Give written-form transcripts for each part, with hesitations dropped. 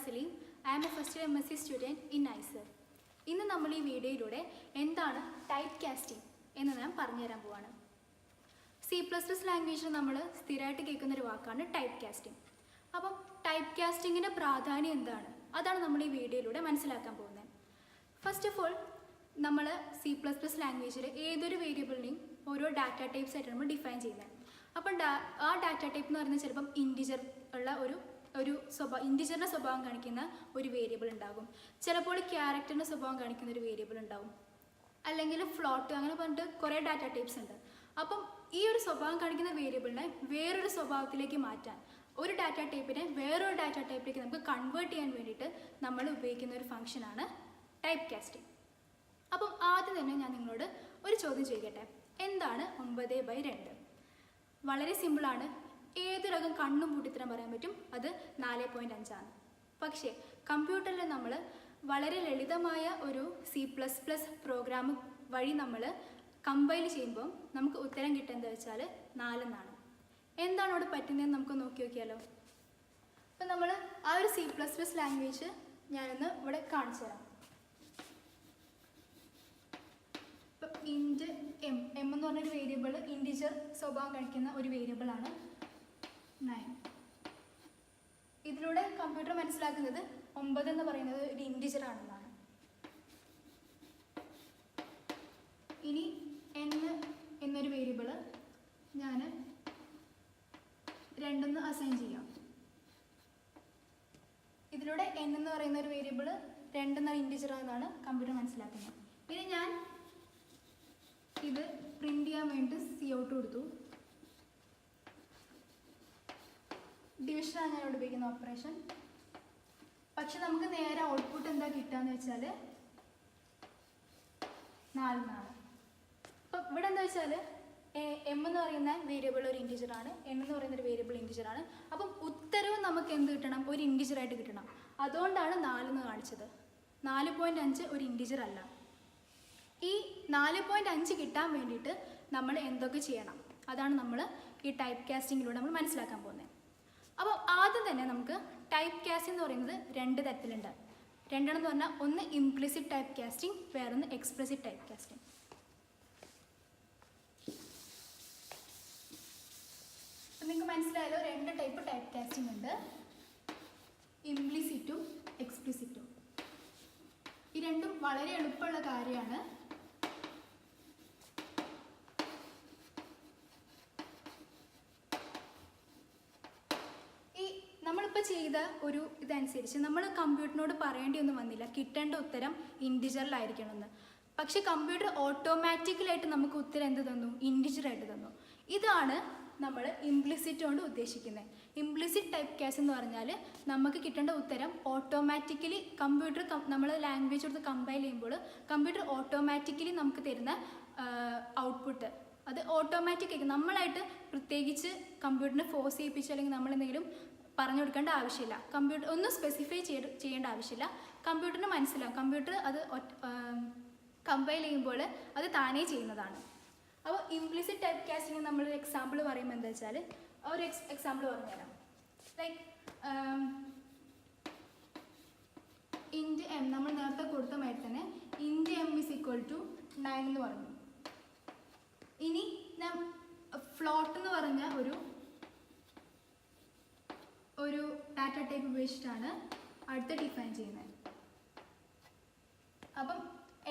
Salim. I am a first year MSc student in ISER. ഇന്ന് നമ്മൾ ഈ വീഡിയോയിലൂടെ എന്താണ് ടൈപ്പ് കാസ്റ്റിംഗ് എന്ന് ഞാൻ പറഞ്ഞു തരാൻ പോവാണ്. C++ ലാംഗ്വേജിൽ നമ്മൾ സ്ഥിരമായിട്ട് കേൾക്കുന്ന ഒരു വാക്കാണ് ടൈപ്പ് കാസ്റ്റിംഗ്. അപ്പം ടൈപ്പ് കാസ്റ്റിങ്ങിൻ്റെ പ്രാധാന്യം എന്താണ്, അതാണ് നമ്മൾ ഈ വീഡിയോയിലൂടെ മനസ്സിലാക്കാൻ പോകുന്നത്. ഫസ്റ്റ് ഓഫ് ഓൾ നമ്മൾ C++ ലാംഗ്വേജിൽ ഏതൊരു വേരിയബിളിനെയും ഓരോ ഡാറ്റ ടൈപ്സ് ആയിട്ട് നമ്മൾ ഡിഫൈൻ ചെയ്യുന്നത്. അപ്പം ആ ഡാറ്റ ടൈപ്പ് എന്ന് പറയുന്നത് ചിലപ്പം ഇൻറ്റിജർ ഉള്ള ഇൻറ്റിജറിൻ്റെ സ്വഭാവം കാണിക്കുന്ന ഒരു വേരിയബിൾ ഉണ്ടാകും, ചിലപ്പോൾ ക്യാരക്ടറിൻ്റെ സ്വഭാവം കാണിക്കുന്ന ഒരു വേരിയബിൾ ഉണ്ടാവും, അല്ലെങ്കിൽ ഫ്ലോട്ട്, അങ്ങനെ പറഞ്ഞിട്ട് കുറേ ഡാറ്റ ടൈപ്സ് ഉണ്ട്. അപ്പം ഈ ഒരു സ്വഭാവം കാണിക്കുന്ന വേരിയബിളിനെ വേറൊരു സ്വഭാവത്തിലേക്ക് മാറ്റാൻ, ഒരു ഡാറ്റ ടൈപ്പിനെ വേറൊരു ഡാറ്റ ടൈപ്പിലേക്ക് നമുക്ക് കൺവേർട്ട് ചെയ്യാൻ വേണ്ടിയിട്ട് നമ്മൾ ഉപയോഗിക്കുന്ന ഒരു ഫംഗ്ഷനാണ് ടൈപ്പ് കാസ്റ്റിംഗ്. അപ്പം ആദ്യം തന്നെ ഞാൻ നിങ്ങളോട് ഒരു ചോദ്യം ചോദിക്കട്ടെ, എന്താണ് 9/2? വളരെ സിമ്പിളാണ്, ഏതൊരകം കണ്ണും പൂട്ടിത്തരം പറയാൻ പറ്റും, അത് 4.5 ആണ്. പക്ഷേ കമ്പ്യൂട്ടറിൽ നമ്മൾ വളരെ ലളിതമായ ഒരു C++ പ്രോഗ്രാം വഴി നമ്മൾ കമ്പൈൽ ചെയ്യുമ്പോൾ നമുക്ക് ഉത്തരം കിട്ടുന്നത് വെച്ചാൽ 4 എന്നാണ്. എന്താണ് അവിടെ പറ്റുന്നതെന്ന് നമുക്ക് നോക്കി നോക്കിയാലോ. അപ്പം നമ്മൾ ആ ഒരു C++ ലാംഗ്വേജ് ഞാനൊന്ന് ഇവിടെ കാണിച്ചു തരാം. ഇപ്പം ഇൻറ്റ് എം എന്ന് പറഞ്ഞൊരു വേരിയബിൾ, ഇൻറ്റിജർ സ്വഭാവം കാണിക്കുന്ന ഒരു വേരിയബിളാണ് 9. ഇതിലൂടെ കമ്പ്യൂട്ടർ മനസ്സിലാക്കുന്നത് 9 എന്ന് പറയുന്നത് ഒരു ഇൻറ്റിജർ ആണെന്നാണ്. ഇനി n എന്നൊരു വേരിയബിൾ ഞാൻ 2 അസൈൻ ചെയ്യാം. ഇതിലൂടെ n എന്ന് പറയുന്ന ഒരു വേരിയബിൾ 2 എന്ന ഇൻറ്റിജർ ആണെന്നാണ് കമ്പ്യൂട്ടർ മനസ്സിലാക്കുന്നത്. ഇനി ഞാൻ ഇത് പ്രിന്റ് ചെയ്യാൻ വേണ്ടി Cout കൊടുത്തു. ഡിവിഷനാണ് ഞാൻ ഇവിടെ ഉപയോഗിക്കുന്ന ഓപ്പറേഷൻ. പക്ഷെ നമുക്ക് നേരെ ഔട്ട്പുട്ട് എന്താ കിട്ടുകയെന്ന് വെച്ചാൽ 4 എന്നാണ്. അപ്പം ഇവിടെ എന്താ വെച്ചാൽ m എന്ന് പറയുന്ന വേരിയബിൾ ഒരു ഇൻറ്റിജറാണ്, n എന്ന് പറയുന്ന ഒരു വേരിയബിൾ ഇൻറ്റിജറാണ്. അപ്പം ഉത്തരവും നമുക്ക് എന്ത് കിട്ടണം, ഒരു ഇൻറ്റിജറായിട്ട് കിട്ടണം. അതുകൊണ്ടാണ് 4 എന്ന് കാണിച്ചത്. 4.5 ഒരു ഇൻറ്റിജർ അല്ല. ഈ 4.5 കിട്ടാൻ വേണ്ടിയിട്ട് നമ്മൾ എന്തൊക്കെ ചെയ്യണം, അതാണ് നമ്മൾ ഈ ടൈപ്പ് കാസ്റ്റിങ്ങിലൂടെ നമ്മൾ മനസ്സിലാക്കാൻ പോകുന്നത്. അപ്പോൾ ആദ്യം തന്നെ നമുക്ക് ടൈപ്പ് കാസ്റ്റിംഗ് എന്ന് പറയുന്നത് 2 തരത്തിലുണ്ട്. രണ്ടെണ്ണം പറഞ്ഞാൽ ഒന്ന് ഇംപ്ലിസിറ്റ് ടൈപ്പ് കാസ്റ്റിംഗ്, വേറൊന്ന് എക്സ്പ്ലിസിറ്റ് ടൈപ്പ് കാസ്റ്റിംഗ്. അപ്പം നിങ്ങൾക്ക് മനസ്സിലായല്ലോ, 2 ടൈപ്പ് ടൈപ്പ് കാസ്റ്റിംഗ് ഉണ്ട്, ഇംപ്ലിസിറ്റും എക്സ്പ്ലിസിറ്റും. ഈ രണ്ടും വളരെ എളുപ്പമുള്ള കാര്യമാണ്. നമ്മളിപ്പോൾ ചെയ്ത ഒരു ഇതനുസരിച്ച് നമ്മൾ കമ്പ്യൂട്ടറിനോട് പറയേണ്ടി ഒന്നും വന്നില്ല കിട്ടേണ്ട ഉത്തരം ഇൻറ്റിജറിലായിരിക്കണമെന്ന്. പക്ഷേ കമ്പ്യൂട്ടർ ഓട്ടോമാറ്റിക്കലായിട്ട് നമുക്ക് ഉത്തരം എന്ത് തന്നു, ഇൻറ്റിജറായിട്ട് തന്നു. ഇതാണ് നമ്മൾ ഇംപ്ലിസിറ്റ് കൊണ്ട് ഉദ്ദേശിക്കുന്നത്. ഇംപ്ലിസിറ്റ് ടൈപ്പ് കാസ്റ്റ് എന്ന് പറഞ്ഞാൽ നമുക്ക് കിട്ടേണ്ട ഉത്തരം ഓട്ടോമാറ്റിക്കലി കമ്പ്യൂട്ടർ നമ്മൾ ലാംഗ്വേജ് കൊടുത്ത് കമ്പൈൽ ചെയ്യുമ്പോൾ കമ്പ്യൂട്ടർ ഓട്ടോമാറ്റിക്കലി നമുക്ക് തരുന്ന ഔട്ട്പുട്ട് അത് ഓട്ടോമാറ്റിക് ആയിരിക്കും. നമ്മളായിട്ട് പ്രത്യേകിച്ച് കമ്പ്യൂട്ടറിനെ ഫോഴ്സ് ചെയ്യിപ്പിച്ച് അല്ലെങ്കിൽ നമ്മളെന്തെങ്കിലും പറഞ്ഞു കൊടുക്കേണ്ട ആവശ്യമില്ല, കമ്പ്യൂട്ടർ ഒന്നും സ്പെസിഫൈ ചെയ്യേണ്ട ആവശ്യമില്ല. കമ്പ്യൂട്ടറിന് മനസ്സിലാവും, കമ്പ്യൂട്ടർ അത് കമ്പൈൽ ചെയ്യുമ്പോൾ അത് താനേ ചെയ്യുന്നതാണ്. അപ്പോൾ ഇംപ്ലിസിറ്റ് ടൈപ്പ് കാസ്റ്റിംഗ് നമ്മളൊരു എക്സാമ്പിൾ പറയുമ്പോൾ എന്താ വെച്ചാൽ, ഒരു എക്സാമ്പിൾ പറഞ്ഞുതരാം. ലൈക്ക് ഇൻറ്റ് m നമ്മൾ നേരത്തെ കൊടുത്ത മാതിരി തന്നെ ഇൻറ്റ് m = 9 എന്ന് പറഞ്ഞു. ഇനി ഫ്ലോട്ട് എന്ന് പറഞ്ഞ ഒരു ഡാറ്റ ടൈപ്പ് ഉപയോഗിച്ചിട്ടാണ് അടുത്ത ഡിഫൈൻ ചെയ്യുന്നത്. അപ്പം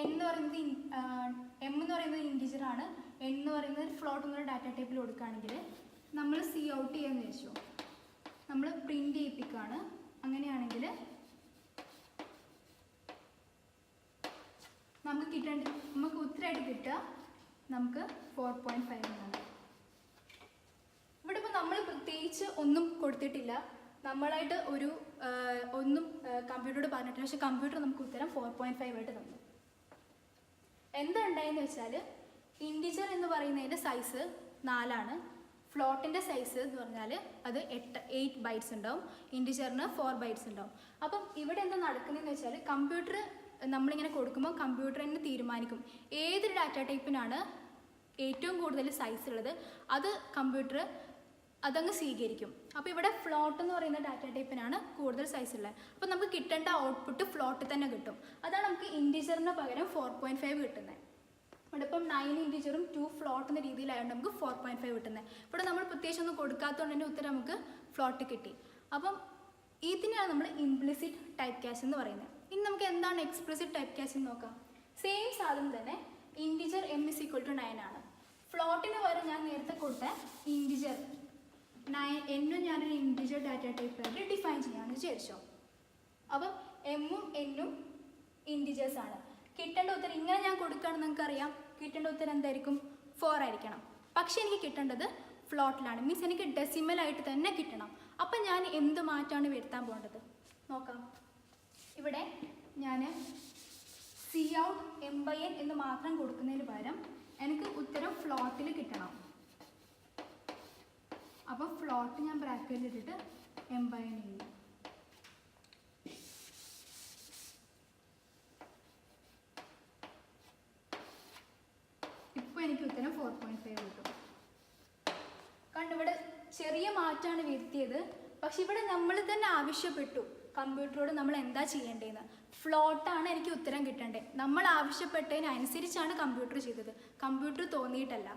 m എന്ന് പറയുന്നത് ഇൻറ്റിജറാണ്, n എന്ന് പറയുന്നത് ഫ്ലോട്ട് എന്നൊരു ഡാറ്റ ടൈപ്പിൽ കൊടുക്കുകയാണെങ്കിൽ നമ്മൾ Cout ചെയ്യാന്ന് വെച്ചു, നമ്മൾ പ്രിന്റ് ചെയ്യിപ്പിക്കുകയാണ്. അങ്ങനെയാണെങ്കിൽ നമുക്ക് ഉത്തരമായിട്ട് കിട്ടുക നമുക്ക് 4.5 എന്നാണ്. ഇവിടെ ഇപ്പോൾ നമ്മൾ പ്രത്യേകിച്ച് ഒന്നും കൊടുത്തിട്ടില്ല, നമ്മളായിട്ട് ഒന്നും കമ്പ്യൂട്ടറോട് പറഞ്ഞിട്ടില്ല, പക്ഷെ കമ്പ്യൂട്ടർ നമുക്ക് ഉത്തരം 4.5 ആയിട്ട് തന്നു. എന്താ ഉണ്ടായെന്ന് വെച്ചാൽ ഇൻറ്റിജർ എന്ന് പറയുന്നതിൻ്റെ സൈസ് 4ആണ്. ഫ്ലോട്ടിൻ്റെ സൈസ് എന്ന് പറഞ്ഞാൽ അത് 8 ബൈറ്റ്സ് ഉണ്ടാവും. ഇൻറ്റിജറിന് 4 ബൈറ്റ്സ് ഉണ്ടാവും. അപ്പം ഇവിടെ എന്താ നടക്കുന്നതെന്ന് വെച്ചാൽ കമ്പ്യൂട്ടർ നമ്മളിങ്ങനെ കൊടുക്കുമ്പോൾ കമ്പ്യൂട്ടർ തന്നെ തീരുമാനിക്കും ഏത് ഡാറ്റ ടൈപ്പിനാണ് ഏറ്റവും കൂടുതൽ സൈസ് ഉള്ളത്, അത് കമ്പ്യൂട്ടർ അതങ്ങ് സ്വീകരിക്കും. അപ്പോൾ ഇവിടെ ഫ്ലോട്ട് എന്ന് പറയുന്ന ഡാറ്റ ടൈപ്പിനാണ് കൂടുതൽ സൈസ് ഉള്ളത്. അപ്പോൾ നമുക്ക് കിട്ടേണ്ട ഔട്ട്പുട്ട് ഫ്ലോട്ട് തന്നെ കിട്ടും. അതാണ് നമുക്ക് ഇൻറ്റിജറിന് പകരം 4.5 കിട്ടുന്നത്. ഇവിടെ ഇപ്പം 9 ഇൻറ്റിജറും 2 ഫ്ലോട്ട് എന്ന രീതിയിലായതുകൊണ്ട് നമുക്ക് 4.5 കിട്ടുന്നത്. ഇവിടെ നമ്മൾ പ്രത്യേകിച്ച് ഒന്നും കൊടുക്കാത്തതുകൊണ്ട് തന്നെ ഉത്തരം നമുക്ക് ഫ്ലോട്ട് കിട്ടി. അപ്പം ഇതിനെയാണ് നമ്മൾ ഇംപ്ലിസിറ്റ് ടൈപ്പ് കാസ്റ്റ് എന്ന് പറയുന്നത്. ഇനി നമുക്ക് എന്താണ് എക്സ്പ്ലിസിറ്റ് ടൈപ്പ് കാസ്റ്റ് എന്ന് നോക്കാം. സെയിം സാധനം തന്നെ ഇൻറ്റിജർ m = 9 ആണ്. ഫ്ലോട്ടിന് പകരം ഞാൻ നേരത്തെ കൊടുത്ത ഇൻറ്റിജർ 9 എന്നും ഞാനൊരു ഇൻറ്റിജർ ഡാറ്റ ടൈപ്പായിട്ട് ഡിഫൈൻ ചെയ്യാമെന്ന് വിചാരിച്ചോ. അപ്പം എമ്മും എന്നും ഇൻറ്റിജേഴ്സ് ആണ്. കിട്ടേണ്ട ഉത്തരം ഇങ്ങനെ ഞാൻ കൊടുക്കുകയാണെന്ന് നിങ്ങൾക്കറിയാം. കിട്ടേണ്ട ഉത്തരം എന്തായിരിക്കും? 4 ആയിരിക്കണം. പക്ഷേ എനിക്ക് കിട്ടേണ്ടത് ഫ്ലോട്ടിലാണ്. മീൻസ് എനിക്ക് ഡെസിമലായിട്ട് തന്നെ കിട്ടണം. അപ്പം ഞാൻ എന്ത് മാറ്റമാണ് വരുത്താൻ പോകേണ്ടത് നോക്കാം. ഇവിടെ ഞാൻ cout m/n എന്ന് മാത്രം കൊടുക്കുന്നതിന് പകരം എനിക്ക് ഉത്തരം ഫ്ലോട്ടിൽ കിട്ടണം. അപ്പം ഫ്ലോട്ട് ഞാൻ ബ്രാക്കറ്റിൽ ഇട്ടിട്ട് m/n ചെയ്യും. ഇപ്പോൾ എനിക്ക് ഉത്തരം 4.5 കിട്ടും. കാരണം ഇവിടെ ചെറിയ മാറ്റമാണ് വരുത്തിയത്. പക്ഷെ ഇവിടെ നമ്മൾ തന്നെ ആവശ്യപ്പെട്ടു കമ്പ്യൂട്ടറോട് നമ്മൾ എന്താ ചെയ്യേണ്ടതെന്ന്. ഫ്ലോട്ടാണ് എനിക്ക് ഉത്തരം കിട്ടേണ്ടത്. നമ്മൾ ആവശ്യപ്പെട്ടതിനനുസരിച്ചാണ് കമ്പ്യൂട്ടർ ചെയ്തത്, കമ്പ്യൂട്ടർ തോന്നിയിട്ടല്ല.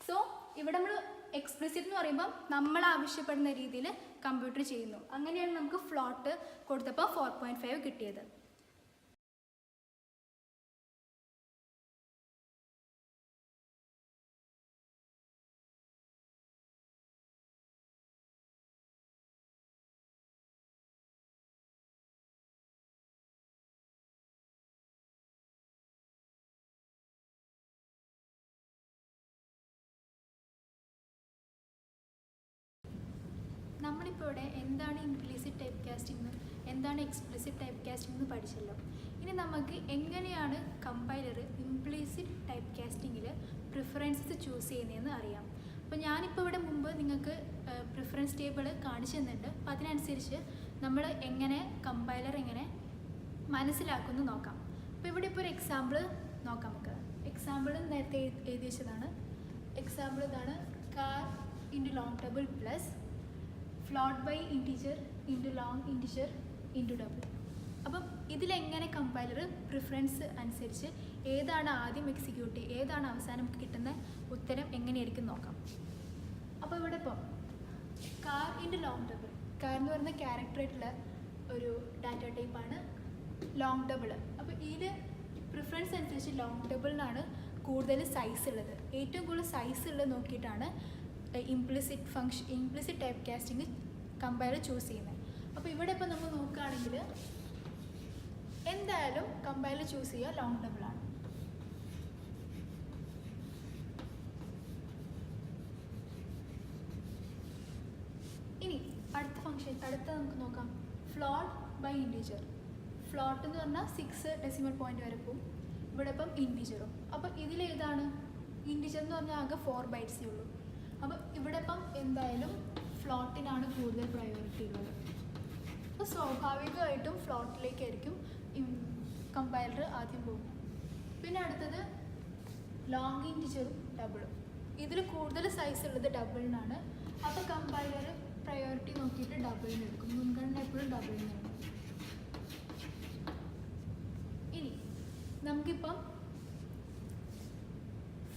സോ ഇവിടെ നമ്മൾ എക്സ്പ്ലിസിറ്റ് എന്ന് പറയുമ്പം നമ്മൾ ആവശ്യപ്പെടുന്ന രീതിയിൽ കമ്പ്യൂട്ടർ ചെയ്യുന്നു. അങ്ങനെയാണ് നമുക്ക് ഫ്ലോട്ട് കൊടുത്തപ്പോൾ 4.5 കിട്ടിയത്. നമ്മളിപ്പോൾ ഇവിടെ എന്താണ് ഇംപ്ലിസിറ്റ് ടൈപ്പ് കാസ്റ്റിംഗ്, എന്താണ് എക്സ്പ്ലിസിറ്റ് ടൈപ്പ് കാസ്റ്റിംഗ് എന്ന് പഠിച്ചല്ലോ. ഇനി നമുക്ക് എങ്ങനെയാണ് കമ്പൈലർ ഇംപ്ലിസിറ്റ് ടൈപ്പ് കാസ്റ്റിങ്ങിൽ പ്രിഫറൻസസ് ചൂസ് ചെയ്യുന്നതെന്ന് അറിയാം. അപ്പോൾ ഞാനിപ്പോൾ ഇവിടെ മുമ്പ് നിങ്ങൾക്ക് പ്രിഫറൻസ് ടേബിൾ കാണിച്ചു തന്നിട്ടുണ്ട്. അപ്പോൾ അതിനനുസരിച്ച് നമ്മൾ എങ്ങനെ കമ്പൈലർ എങ്ങനെ മനസ്സിലാക്കുമെന്ന് നോക്കാം. അപ്പോൾ ഇവിടെ ഇപ്പോൾ ഒരു എക്സാമ്പിൾ നോക്കാം. നമുക്ക് എക്സാമ്പിൾ നേരത്തെ എഴുതി വെച്ചതാണ്. എക്സാമ്പിൾ ഇതാണ്: char int long table plus float by integer int long integer int double. അപ്പം ഇതിലെങ്ങനെ കമ്പൈലർ പ്രിഫറൻസ് അനുസരിച്ച് ഏതാണ് ആദ്യം എക്സിക്യൂട്ട് ചെയ്യുക, ഏതാണ് അവസാനം കിട്ടുന്ന ഉത്തരം എങ്ങനെയായിരിക്കും നോക്കാം. അപ്പോൾ ഇവിടെ ഇപ്പോൾ car int long double, car എന്ന് പറയുന്ന ക്യാരക്ടറായിട്ടുള്ള ഒരു ഡാറ്റ ടൈപ്പാണ് ലോങ് ഡബിൾ. അപ്പോൾ ഇതിൽ പ്രിഫറൻസ് അനുസരിച്ച് ലോങ് ഡബിളിനാണ് കൂടുതൽ സൈസ് ഉള്ളത്. ഏറ്റവും കൂടുതൽ സൈസ് ഉള്ളത് നോക്കിയിട്ടാണ് implicit type casting compiler choose ചെയ്യുന്നത്. അപ്പോൾ ഇവിടെ ഇപ്പോൾ നമ്മൾ നോക്കുകയാണെങ്കിൽ എന്തായാലും കമ്പൈലർ ചൂസ് ചെയ്യുക ലോങ് ഡബിൾ ആണ്. ഇനി അടുത്ത നമുക്ക് നോക്കാം ഫ്ലോട്ട് ബൈ ഇൻറ്റിജർ. ഫ്ലോട്ട് എന്ന് പറഞ്ഞാൽ 6 ഡെസിമൽ പോയിന്റ് വരെ പോകും. ഇവിടെ ഇപ്പം ഇൻറ്റിജറും. അപ്പോൾ ഇതിലേതാണ് ഇൻറ്റിജർ എന്ന് പറഞ്ഞാൽ ആകെ 4 ബൈറ്റ്സേ ഉള്ളൂ. അപ്പോൾ ഇവിടെ ഇപ്പം എന്തായാലും ഫ്ലോട്ടിനാണ് കൂടുതൽ പ്രയോറിറ്റി ഉള്ളത്. അപ്പോൾ സ്വാഭാവികമായിട്ടും ഫ്ലോട്ടിലേക്കായിരിക്കും കമ്പൈലർ ആദ്യം പോകും. പിന്നെ അടുത്തത് ലോങ് ഇൻറ്റിജറും ഡബിളും. ഇതിൽ കൂടുതൽ സൈസ് ഉള്ളത് ഡബിളിനാണ്. അപ്പോൾ കമ്പൈലർ പ്രയോറിറ്റി നോക്കിയിട്ട് ഡബിളിന് എടുക്കും. മുൻഗണന എപ്പോഴും ഡബിളിനാണ്. ഇനി നമുക്കിപ്പം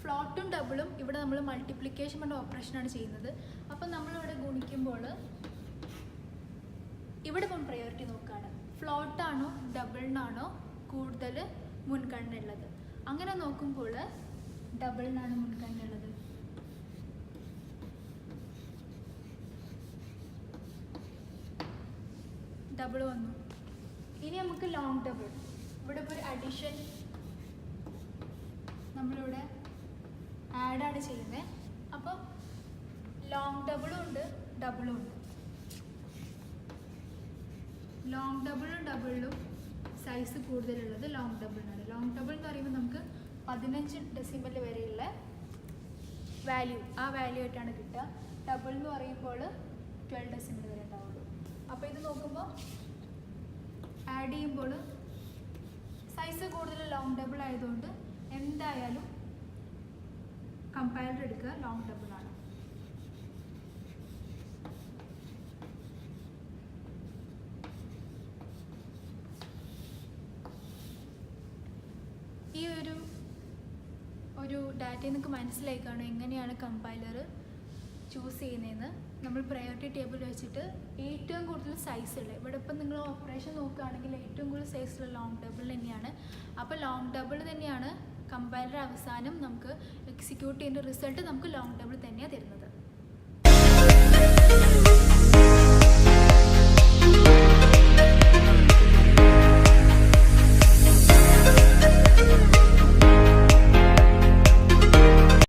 ഫ്ലോട്ടും ഡബിളും ഇവിടെ നമ്മൾ മൾട്ടിപ്ലിക്കേഷൻ കൊണ്ട് ഓപ്പറേഷനാണ് ചെയ്യുന്നത്. അപ്പം നമ്മളിവിടെ ഗുണിക്കുമ്പോൾ ഇവിടെ ഇപ്പം പ്രയോറിറ്റി നോക്കുകയാണ്. ഫ്ലോട്ടാണോ ഡബിളിനാണോ കൂടുതൽ മുൻഗണന ഉള്ളത്? അങ്ങനെ നോക്കുമ്പോൾ ഡബിളിനാണ് മുൻഗണന ഉള്ളത്. ഡബിൾ വന്നു. ഇനി നമുക്ക് ലോങ് ഡബിൾ. ഇവിടെ ഇപ്പോൾ ഒരു അഡീഷൻ നമ്മളിവിടെ ആഡാണ് ചെയ്യുന്നത്. അപ്പം ലോങ് ഡബിളും ഉണ്ട് ഡബിളും ഉണ്ട്. ലോങ് ഡബിളും ഡബിളിലും സൈസ് കൂടുതലുള്ളത് ലോങ് ഡബിളിനാണ്. ലോങ് ഡബിൾ എന്ന് പറയുമ്പോൾ നമുക്ക് 15 ഡെസിമൽ വരെയുള്ള വാല്യൂ ആയിട്ടാണ് കിട്ടുക. ഡബിൾ എന്ന് പറയുമ്പോൾ 12 ഡെസിമൽ വരെ ഉണ്ടാവുള്ളൂ. അപ്പോൾ ഇത് നോക്കുമ്പോൾ ആഡ് ചെയ്യുമ്പോൾ സൈസ് കൂടുതൽ ലോങ് ഡബിൾ ആയതുകൊണ്ട് എന്തായാലും കമ്പൈലർ എടുക്കുക ലോങ് ഡബിൾ ആണ്. ഈ ഒരു ഡാറ്റയിൽ നിങ്ങൾക്ക് മനസ്സിലായി കാണും എങ്ങനെയാണ് കമ്പൈലർ ചൂസ് ചെയ്യുന്നതെന്ന്. നമ്മൾ പ്രയോറിറ്റി ടേബിൾ വെച്ചിട്ട് ഏറ്റവും കൂടുതൽ സൈസുള്ള, ഇവിടെ ഇപ്പം നിങ്ങൾ ഓപ്പറേഷൻ നോക്കുകയാണെങ്കിൽ ഏറ്റവും കൂടുതൽ സൈസുള്ള ലോങ് ഡബിൾ തന്നെയാണ്. അപ്പോൾ ലോങ് ഡബിൾ തന്നെയാണ് കമ്പൈലർ അവസാനം നമുക്ക് എക്സിക്യൂട്ട് ചെയ്യുന്ന റിസൾട്ട് നമുക്ക് ലോങ് ഡബിൾ തന്നെയാണ് തരുന്നത്.